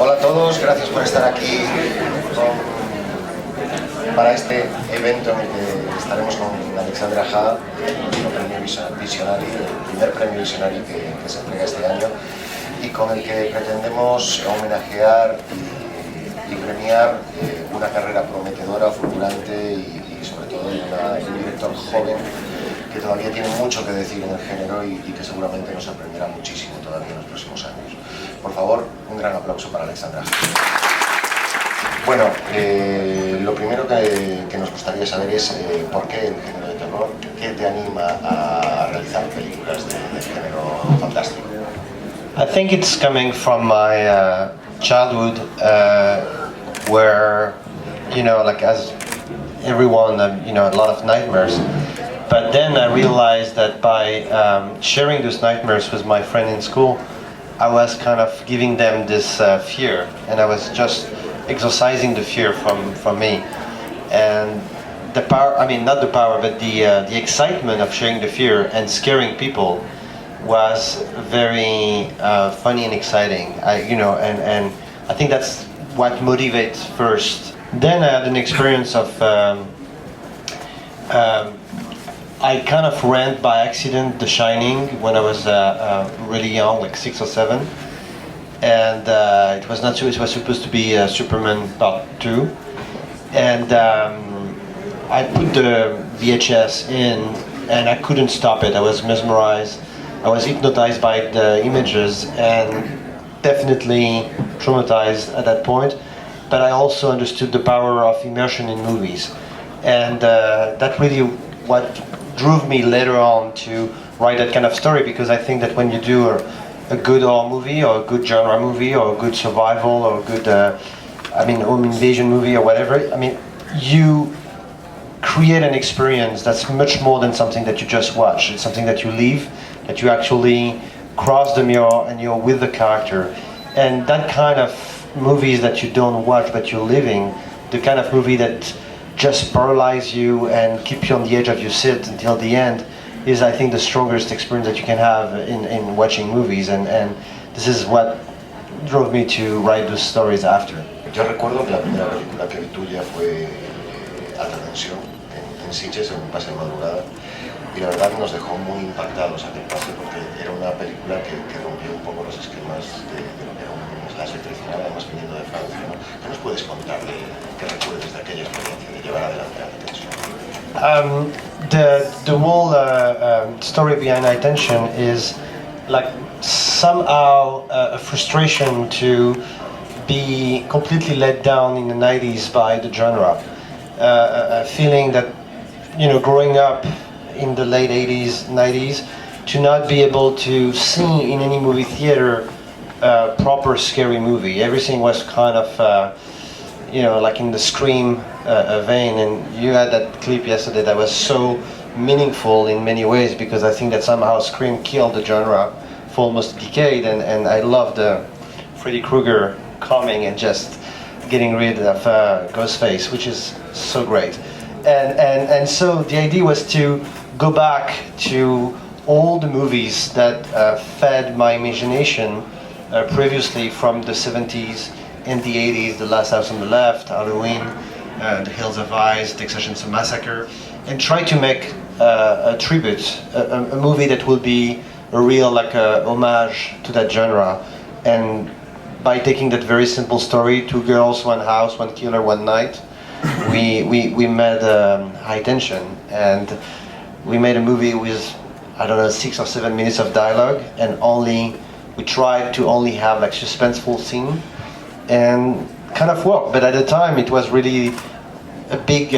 Hola a todos, gracias por estar aquí para este evento en el que estaremos con Alexandre Aja, el premio Visionari, el primer premio Visionari que se entrega este año, y con el que pretendemos homenajear y premiar una carrera prometedora, fulgurante y sobre todo un director joven que todavía tiene mucho que decir en el género y que seguramente nos sorprenderá muchísimo todavía en los próximos años. Por favor, un gran aplauso para Alexandre Aja. Bueno, lo primero que nos gustaría saber es por qué el género de terror, qué te anima a realizar películas del género fantástico. I think it's coming from my childhood, where, you know, like as everyone, you know, a lot of nightmares. But then I realized that by sharing those nightmares with my friend in school, I was kind of giving them this fear, and I was just exorcising the fear from me. And the power, I mean, not the power, but the excitement of sharing the fear and scaring people was very funny and exciting. And I think that's what motivates first. Then I had an experience of I kind of ran by accident The Shining when I was really young, like 6 or 7, and it was not. It was supposed to be Superman Part 2, and I put the VHS in, and I couldn't stop it. I was mesmerized. I was hypnotized by the images, and definitely traumatized at that point. But I also understood the power of immersion in movies, and that really what drove me later on to write that kind of story, because I think that when you do a good horror movie or a good genre movie or a good survival or a good home invasion movie or whatever, I mean, you create an experience that's much more than something that you just watch. It's something that you live, that you actually cross the mirror and you're with the character. And that kind of movies that you don't watch but you're living, the kind of movie that just paralyze you and keep you on the edge of your seat until the end, is, I think, the strongest experience that you can have in watching movies, and this is what drove me to write those stories after. Yo recuerdo que la primera película que vi tuya fue Alta Tensión, en Sitges, en un pase de madrugada, y la verdad nos dejó muy impactados aquel pase, porque era una película que rompió un poco los esquemas de lo que era un slasher tradicional, además viniendo de Francia, ¿no? ¿Qué nos puedes contar de qué recuerdes de aquella experiencia de llevar adelante Alta Tensión? The whole story behind High Tension is like somehow a frustration to be completely let down in the 90s by the genre. A feeling that, you know, growing up in the late 80s, 90s, to not be able to see in any movie theater a proper scary movie. Everything was kind of, you know, like in the Scream vein, and you had that clip yesterday that was so meaningful in many ways, because I think that somehow Scream killed the genre for almost a decade, and I loved Freddy Krueger coming and just getting rid of Ghostface, which is so great. And so the idea was to go back to all the movies that fed my imagination previously from the 70s and the 80s, The Last House on the Left, Halloween, The Hills of Eyes, Texas Chainsaw Massacre, and try to make a tribute, a movie that will be a real, like a homage to that genre. And by taking that very simple story, 2 girls, 1 house, 1 killer, 1 night, we made High Tension, and we made a movie with, I don't know, 6 or 7 minutes of dialogue, and we tried to only have like suspenseful scene, and kind of worked. But at the time it was really a big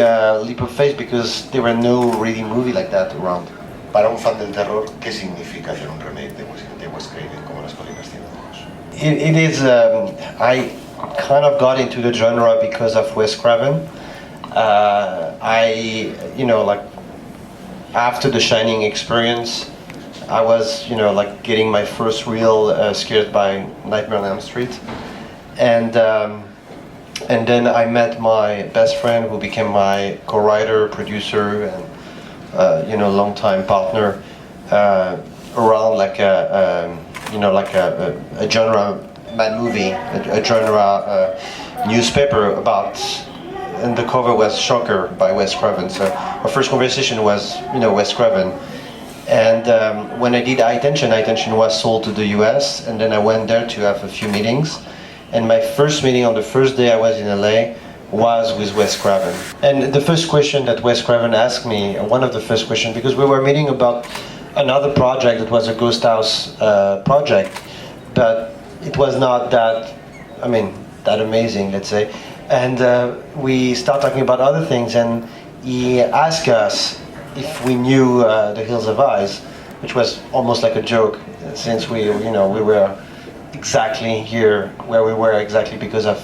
leap of faith, because there were no really movie like that around. Para un fan del terror, ¿qué significa hacer un remake de Wes Craven como Las Colinas Tienen Ojos? It is, I kind of got into the genre because of Wes Craven. You know, like after the Shining experience, I was, you know, like getting my first real scared by Nightmare on Elm Street, and then I met my best friend, who became my co-writer, producer, and you know, longtime partner around like a genre Mad Movie, a genre newspaper about, and the cover was Shocker by Wes Craven. So our first conversation was, Wes Craven. And when I did High Tension was sold to the US, and then I went there to have a few meetings. And my first meeting on the first day I was in LA was with Wes Craven. And the first question that Wes Craven asked me, one of the first questions, because we were meeting about another project that was a ghost house project, but it was not that amazing, let's say. And we started talking about other things, and he asked us if we knew The Hills of Eyes, which was almost like a joke, since we were exactly here where we were exactly because of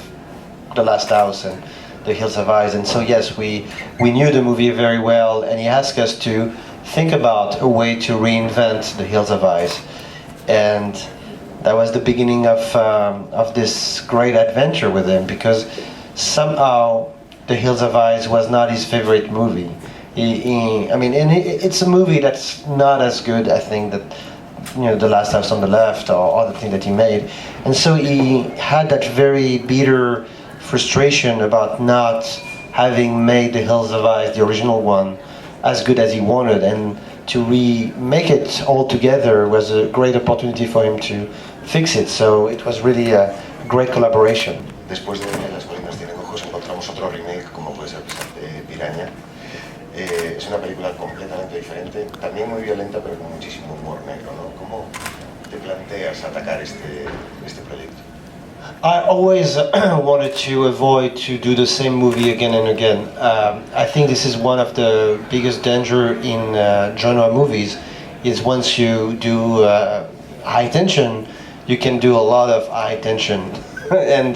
The Last House and The Hills of Eyes. And so yes, we knew the movie very well, and he asked us to think about a way to reinvent The Hills of Eyes. And that was the beginning of this great adventure with him, because somehow The Hills of Eyes was not his favorite movie. It's a movie that's not as good, I think, that The Last House on the Left or other thing that he made. And so he had that very bitter frustration about not having made The Hills of Eyes, the original one, as good as he wanted, and to remake it all together was a great opportunity for him to fix it. So it was really a great collaboration. Después de Las colinas tienen ojos encontramos otro remake, como puede ser Piraña. Es una película completamente diferente, también muy violenta, pero con muchísimo humor negro, ¿no? ¿Cómo te planteas atacar este proyecto? I always wanted to avoid to do the same movie again and again. I think this is one of the biggest danger in genre movies, is once you do high tension, you can do a lot of high tension and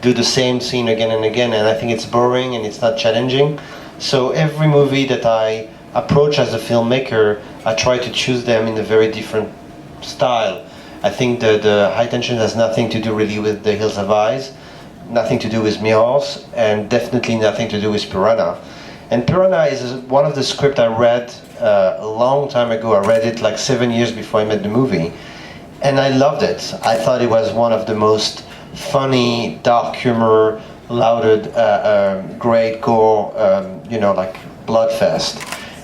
do the same scene again and again, and I think it's boring and it's not challenging. So every movie that I approach as a filmmaker, I try to choose them in a very different style. I think the high tension has nothing to do really with The Hills of Eyes, nothing to do with Mirrors, and definitely nothing to do with Piranha. And Piranha is one of the scripts I read a long time ago. I read it like 7 years before I made the movie, and I loved it. I thought it was one of the most funny, dark humor, lauded, great gore, like bloodfest.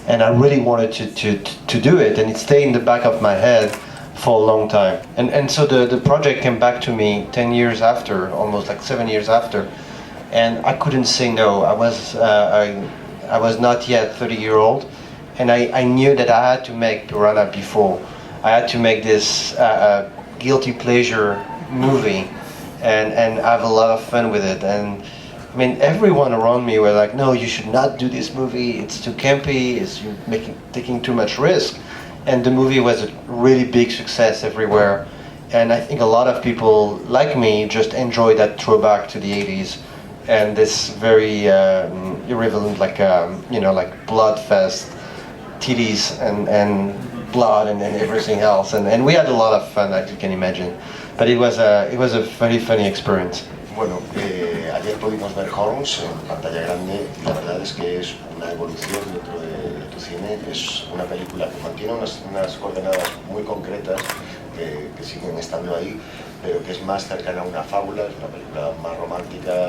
And I really wanted to do it, and it stayed in the back of my head for a long time. And so the project came back to me 10 years after, almost like 7 years after, and I couldn't say no. I was not yet 30-year-old, and I knew that I had to make Piranha before. I had to make this guilty pleasure movie and have a lot of fun with it. And I mean, everyone around me were like, no, you should not do this movie, it's too campy, you're taking too much risk. And the movie was a really big success everywhere. And I think a lot of people like me just enjoy that throwback to the 80s and this very irreverent, like blood fest, titties and blood and everything else. And we had a lot of fun, as you can imagine. But it was a very funny experience. Bueno, ayer pudimos ver Holmes en pantalla grande y la verdad es que es una evolución dentro de tu cine. Es una película que mantiene unas coordenadas muy concretas que siguen estando ahí, pero que es más cercana a una fábula, es una película más romántica,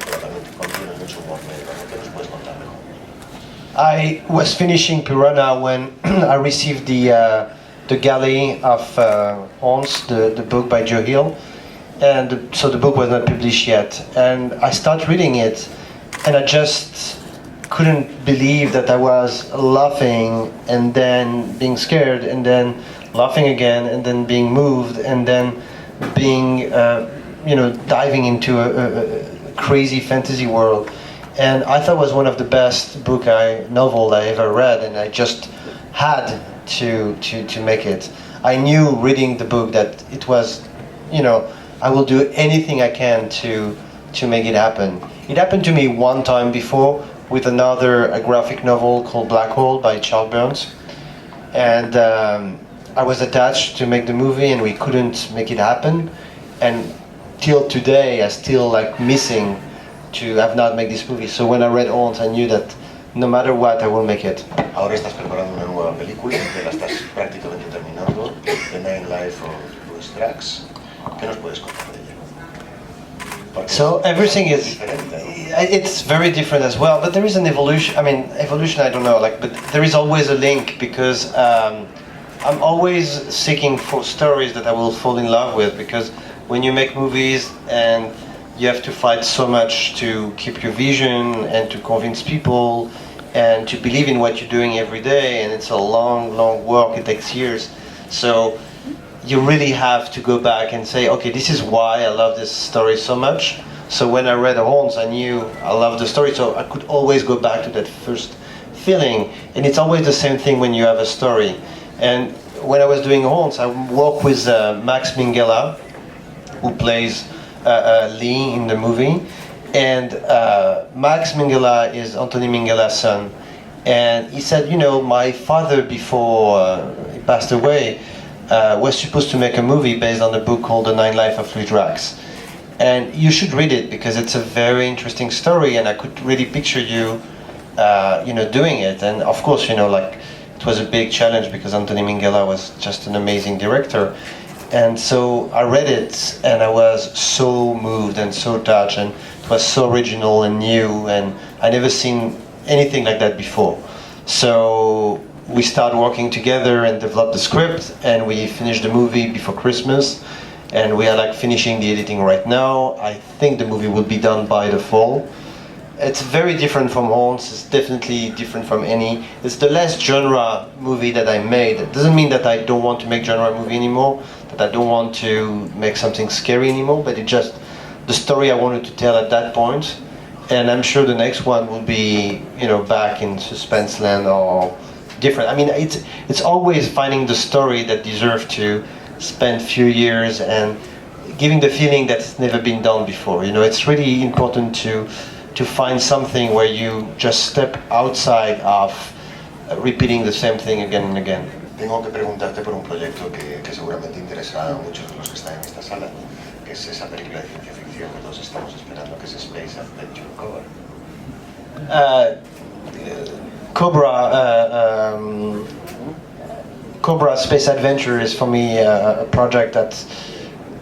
pero también contiene mucho humor negro. ¿Qué nos puedes contar mejor? I was finishing Piranha when I received the Galley of Horns, the book by Joe Hill. And so the book was not published yet, and I started reading it, and I just couldn't believe that I was laughing and then being scared and then laughing again and then being moved and then being diving into a crazy fantasy world. And I thought it was one of the best novel I ever read, and I just had to make it. I knew reading the book that it was, I will do anything I can to make it happen. It happened to me one time before with a graphic novel called Black Hole by Charles Burns. And I was attached to make the movie and we couldn't make it happen. And till today, I still missing to have not made this movie. So when I read Horns, I knew that no matter what, I will make it. Ahora estás preparando una nueva película, que la estás prácticamente terminando, The Nine Lives of Louis Drax. ¿Qué nos puedes contar de ella? Porque So everything is, diferente, ¿no? it's very different as well, but there is an evolution. I mean, evolution, I don't know, like, but there is always a link because I'm always seeking for stories that I will fall in love with, because when you make movies and you have to fight so much to keep your vision and to convince people and to believe in what you're doing every day, and it's a long, long work, it takes years. So you really have to go back and say, okay, this is why I love this story so much. So when I read Horns, I knew I loved the story, so I could always go back to that first feeling. And it's always the same thing when you have a story. And when I was doing Horns, I worked with Max Minghella, who plays Lee in the movie. And Max Minghella is Anthony Minghella's son. And he said, you know, my father, before he passed away, was supposed to make a movie based on a book called The Nine Lives of Louis Drax. And you should read it because it's a very interesting story, and I could really picture you, you know, doing it. And of course, you know, like, it was a big challenge because Anthony Minghella was just an amazing director. And so I read it and I was so moved and so touched, and it was so original and new, and I never seen anything like that before. So we started working together and developed the script, and we finished the movie before Christmas, and we are like finishing the editing right now. I think the movie will be done by the fall. It's very different from Horns. It's definitely different from any. It's the last genre movie that I made. It doesn't mean that I don't want to make genre movie anymore, that I don't want to make something scary anymore, but it's just the story I wanted to tell at that point. And I'm sure the next one will be, you know, back in suspense land or different. I mean, it's always finding the story that deserves to spend few years and giving the feeling that it's never been done before. You know, it's really important to find something where you just step outside of repeating the same thing again and again. Tengo que preguntarte por un proyecto que seguramente interesará a muchos de los que están en esta sala, que es esa película de ciencia ficción que todos estamos esperando, que es Space Adventure Cobra. Cobra Space Adventure is for me a project that's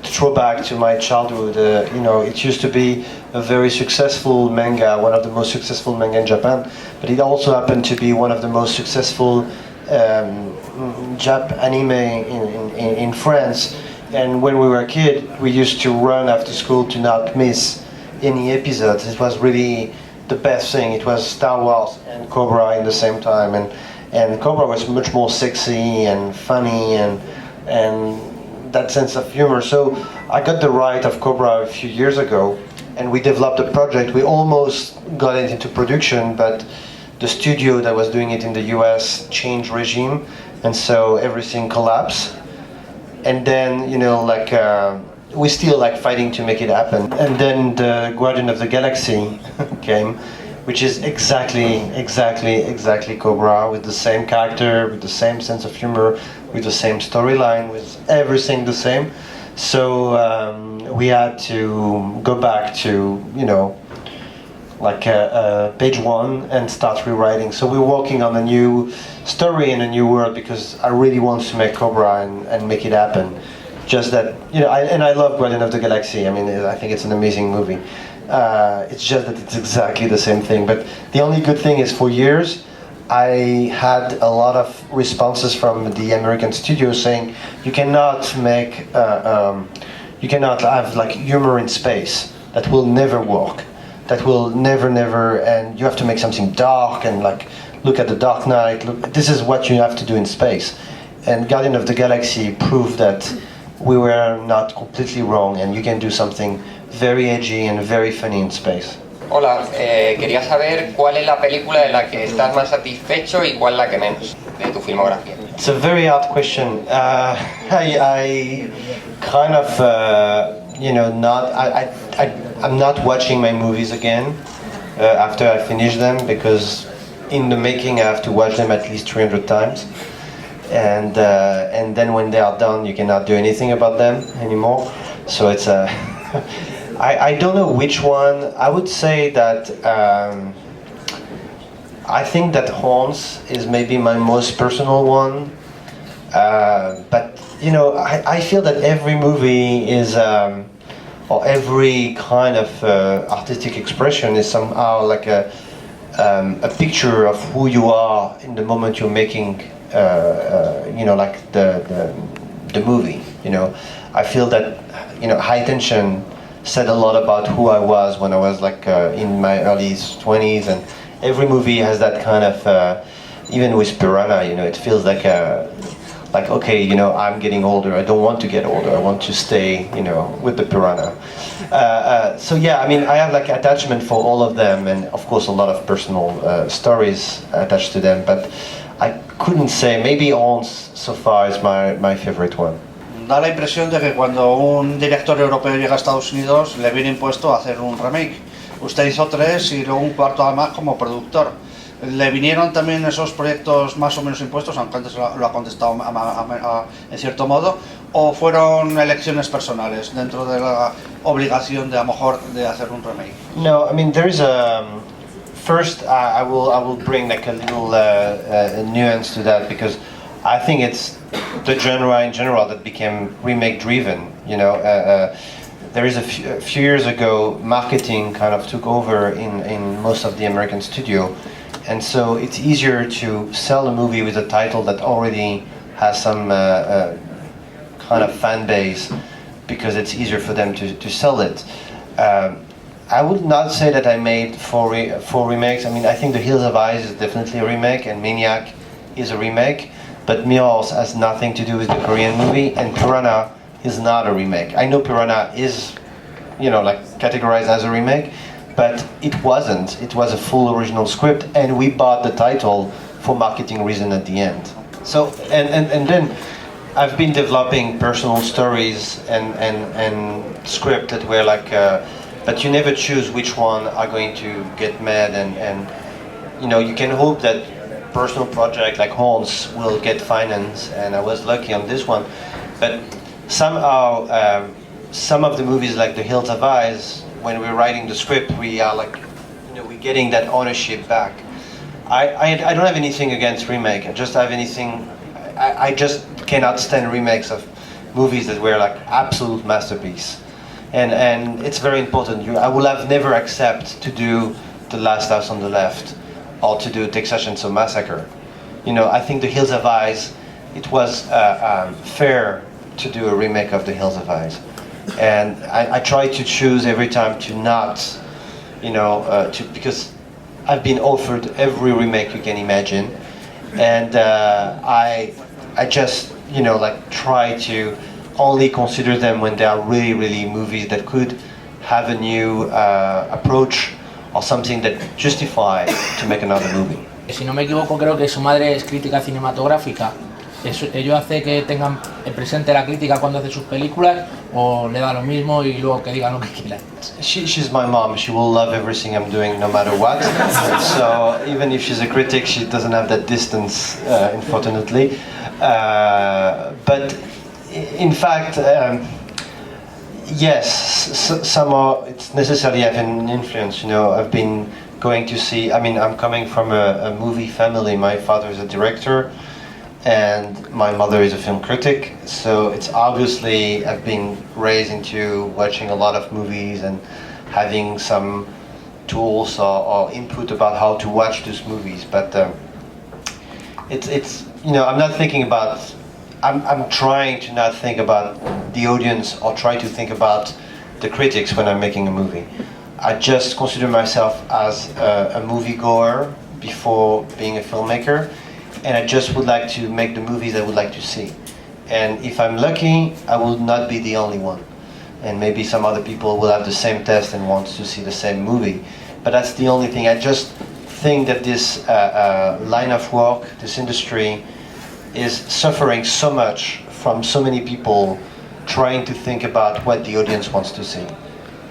throwback to my childhood. You know, it used to be a very successful manga, one of the most successful manga in Japan, but it also happened to be one of the most successful Jap anime in France. And when we were a kid, we used to run after school to not miss any episodes. It was really the best thing. It was Star Wars and Cobra in the same time, and Cobra was much more sexy and funny and that sense of humor. So I got the right of Cobra a few years ago, and we developed a project. We almost got it into production, but the studio that was doing it in the US changed regime, and so everything collapsed. And then, you know, like we still like fighting to make it happen. And then the Guardian of the Galaxy came, which is exactly Cobra, with the same character, with the same sense of humor, with the same storyline, with everything the same. So we had to go back to, you know, like page one and start rewriting. So we're working on a new story and a new world because I really want to make Cobra and make it happen. Just that, you know, I love Guardian of the Galaxy. I mean, I think it's an amazing movie. It's just that it's exactly the same thing. But the only good thing is, for years, I had a lot of responses from the American studios saying, you cannot make, you cannot have like humor in space. That will never work. That will never, and you have to make something dark and like, look at the Dark Knight. Look, this is what you have to do in space. And Guardian of the Galaxy proved that we were not completely wrong, and you can do something very edgy and very funny in space. Hola, quería saber cuál es la película de la que estás más satisfecho y cuál la que menos de tu filmografía. It's a very hard question. I kind of, you know, I'm not watching my movies again after I finish them, because in the making I have to watch them at least 300 times. And then when they are done, you cannot do anything about them anymore. So it's a... I don't know which one. I would say that I think that Horns is maybe my most personal one. But you know, I feel that every movie is, or every kind of artistic expression is somehow like a picture of who you are in the moment you're making, you know, like the movie. You know, I feel that, you know, High Tension said a lot about who I was when I was like in my early 20s, and every movie has that kind of, even with Piranha, you know, it feels like okay, you know, I'm getting older, I don't want to get older, I want to stay, you know, with the Piranha. So yeah, I mean, I have like attachment for all of them, and of course a lot of personal stories attached to them, but I couldn't say, maybe Hans so far is my favorite one. Da la impresión de que cuando un director europeo llega a Estados Unidos le viene impuesto a hacer un remake. Usted hizo 3 y luego un cuarto además como productor. ¿Le vinieron también esos proyectos más o menos impuestos, aunque antes lo ha contestado en cierto modo, o fueron elecciones personales dentro de la obligación de a lo mejor de hacer un remake? No, I mean there is a first I will bring like a little nuance to that, because I think it's the genre in general that became remake driven. You know, there is a few years ago, marketing kind of took over in most of the American studio, and so it's easier to sell a movie with a title that already has some kind of fan base, because it's easier for them to sell it. I would not say that I made four remakes. I mean, I think The Hills of Eyes is definitely a remake, and Maniac is a remake. But Mirrors has nothing to do with the Korean movie, and Piranha is not a remake. I know Piranha is, you know, like categorized as a remake, but it wasn't. It was a full original script, and we bought the title for marketing reason at the end. So, and then I've been developing personal stories and script that were like, but you never choose which one are going to get made, and you know, you can hope that personal project like Hans will get finance, and I was lucky on this one, but somehow some of the movies like The Hills of Eyes, when we're writing the script, we are like, you know, we're getting that ownership back. I don't have anything against remake. I just have anything, I just cannot stand remakes of movies that were like absolute masterpiece, and it's very important. I will have never accept to do The Last House on the Left or to do Texas Chainsaw Massacre. You know, I think The Hills of Eyes, it was fair to do a remake of The Hills of Eyes. And I try to choose every time to not, you know, because I've been offered every remake you can imagine. And I just, you know, like try to only consider them when they are really, really movies that could have a new approach or something that justify to make another movie. Si no me equivoco, creo que su madre es crítica cinematográfica. ¿Ello hace que tengan presente la crítica cuando hace sus películas, o le da lo mismo y luego que digan lo que quieran? She's my mom. She will love everything I'm doing no matter what. So even if she's a critic, she doesn't have that distance, unfortunately. But in fact, yes, somehow it's necessarily having an influence. You know, I've been going to see, I mean, I'm coming from a movie family. My father is a director and my mother is a film critic, so it's obviously I've been raised into watching a lot of movies and having some tools or input about how to watch these movies. But it's you know, I'm not thinking about, I'm trying to not think about the audience or try to think about the critics when I'm making a movie. I just consider myself as a moviegoer before being a filmmaker, and I just would like to make the movies I would like to see. And if I'm lucky, I will not be the only one. And maybe some other people will have the same taste and want to see the same movie. But that's the only thing. I just think that this line of work, this industry, is suffering so much from so many people trying to think about what the audience wants to see.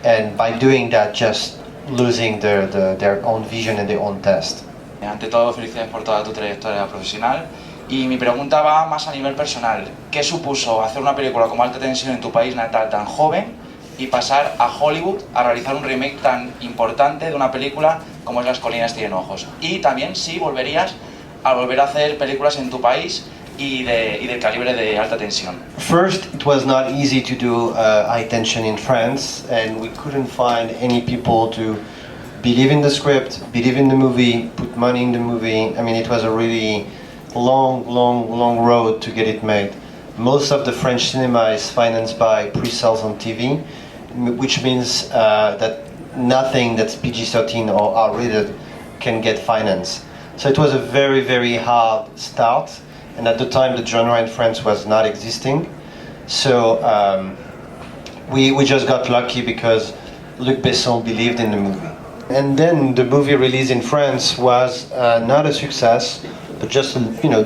And by doing that, just losing their own vision and their own taste. Ante todo, felicidades por toda tu trayectoria profesional, y mi pregunta va más a nivel personal. ¿Qué supuso hacer una película como Alta Tensión en tu país natal tan joven y pasar a Hollywood a realizar un remake tan importante de una película como es Las colinas tienen ojos? Y también si volverías a volver a hacer películas en tu país y del calibre de alta tensión. First, it was not easy to do high tension in France, and we couldn't find any people to believe in the script, believe in the movie, put money in the movie. I mean, it was a really long road to get it made. Most of the French cinema is financed by pre-sales on TV, which means that nothing that's PG-13 or R-rated can get financed. So it was a very hard start, and at the time the genre in France was not existing. So we just got lucky because Luc Besson believed in the movie. And then the movie release in France was not a success, but just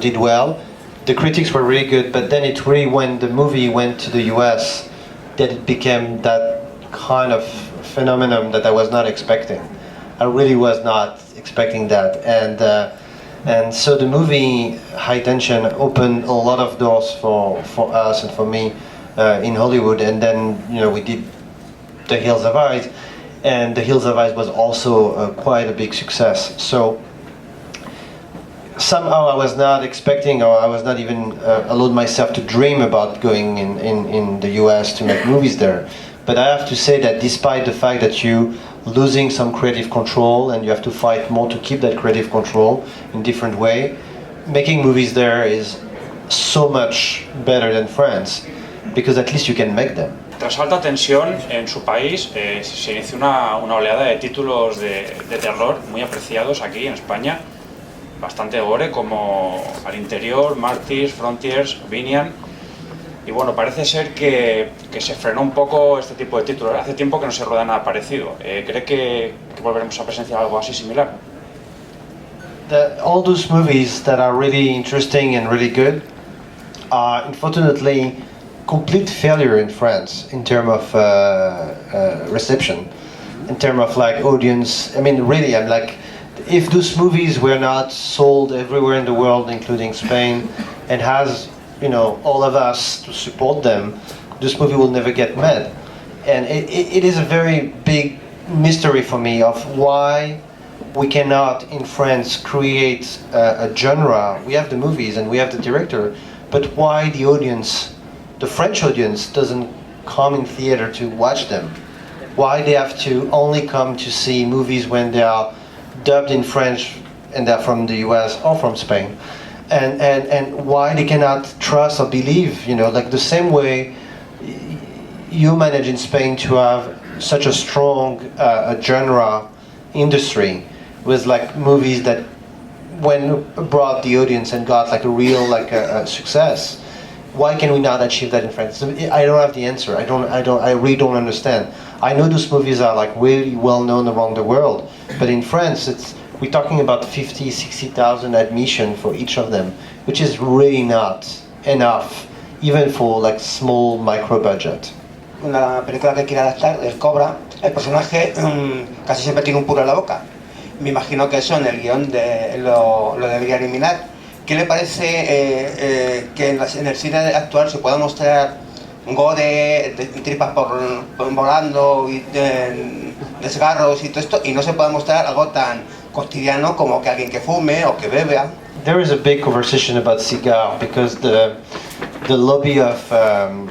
did well. The critics were really good, but then it really, when the movie went to the US, that it became that kind of phenomenon that I was not expecting. I really was not expecting that, and so the movie High Tension opened a lot of doors for us and for me in Hollywood, and then we did The Hills of Eyes, and The Hills of Eyes was also quite a big success. So somehow I was not expecting, or I was not even allowed myself to dream about going in the US to make movies there. But I have to say that despite the fact that you losing some creative control and you have to fight more to keep that creative control in different way, making movies there is so much better than France, because at least you can make them. Tras alta tensión, en su país se inició una oleada de títulos de terror muy apreciados aquí en España, bastante gore, como Al Interior, Martyrs, Frontiers, Vinian. Y bueno, parece ser que se frenó un poco este tipo de títulos. Hace tiempo que no se rueda nada parecido. ¿Cree que volveremos a presenciar algo así similar? All those movies that are really interesting and really good are unfortunately complete failure in France in terms of reception, in terms of audience. I mean, really, I'm if those movies were not sold everywhere in the world, including Spain, and has all of us to support them, this movie will never get made. And it is a very big mystery for me of why we cannot in France create a genre. We have the movies and we have the director, but why the audience, the French audience, doesn't come in theater to watch them? Why they have to only come to see movies when they are dubbed in French and they're from the US or from Spain? And why they cannot trust or believe, the same way you manage in Spain to have such a strong genre industry with movies that when brought the audience and got a real success. Why can we not achieve that in France? I don't have the answer. I really don't understand. I know those movies are really well known around the world, but in France we're talking about 50, 60,000 admission for each of them, which is really not enough, even for small micro budget. Una película que quiere adaptar es Cobra. El personaje casi siempre tiene un puro en la boca. Me imagino que eso en el guión lo debería eliminar. ¿Qué le parece que en el cine actual se pueda mostrar gore, tripas volando, y desgarros y todo esto, y no se pueda mostrar algo tan cotidiano como que alguien que fume o que beba? There is a big conversation about cigar because the lobby of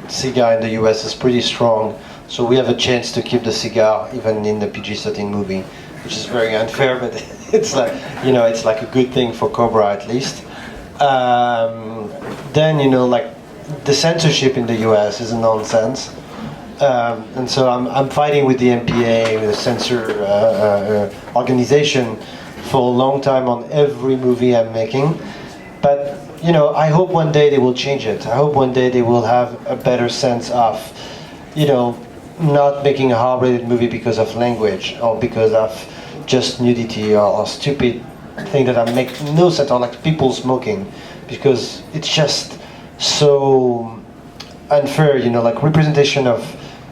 cigar in the US is pretty strong, so we have a chance to keep the cigar even in the PG-13 movie, which is very unfair, but it's it's a good thing for Cobra at least. Then the censorship in the US is a nonsense, and so I'm fighting with the MPA, with the censor organization, for a long time on every movie I'm making. But I hope one day they will change it. I hope one day they will have a better sense of not making a R-rated movie because of language or because of just nudity or stupid thing that make no sense, or people smoking, because it's just so unfair. Representation of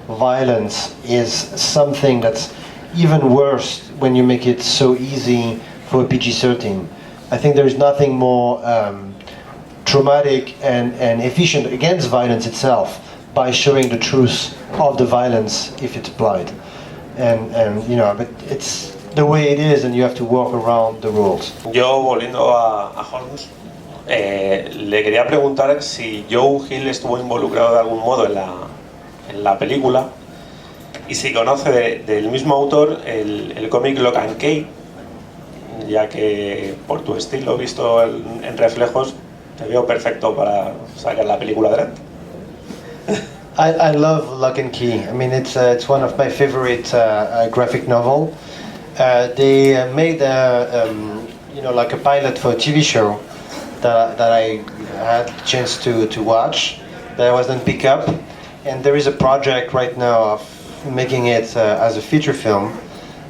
violence is something that's even worse when you make it so easy for a PG-13. I think there is nothing more traumatic and efficient against violence itself by showing the truth of the violence if it's applied. But it's the way it is, and you have to work around the rules. Yo, volviendo a Hollywood, Le quería preguntar si Joe Hill estuvo involucrado de algún modo en la película y si conoce del mismo autor el cómic Lock and Key, ya que por tu estilo visto en reflejos te veo perfecto para sacar la película adelante. I love Lock and Key. I mean, it's one of my favorite graphic novel. They made like a pilot for a TV show that I had the chance to watch, that I wasn't pick up, and there is a project right now of making it as a feature film.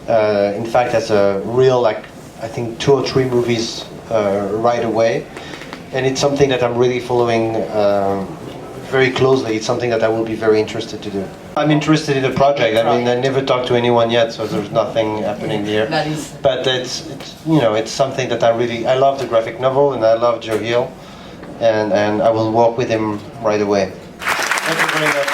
In fact, as a real, I think 2 or 3 movies right away, and it's something that I'm really following very closely. It's something that I will be very interested to do. I'm interested in the project. I mean, I never talked to anyone yet, so there's nothing happening here. But it's something that I love the graphic novel, and I love Joe Hill, and I will work with him right away. Thank you very much.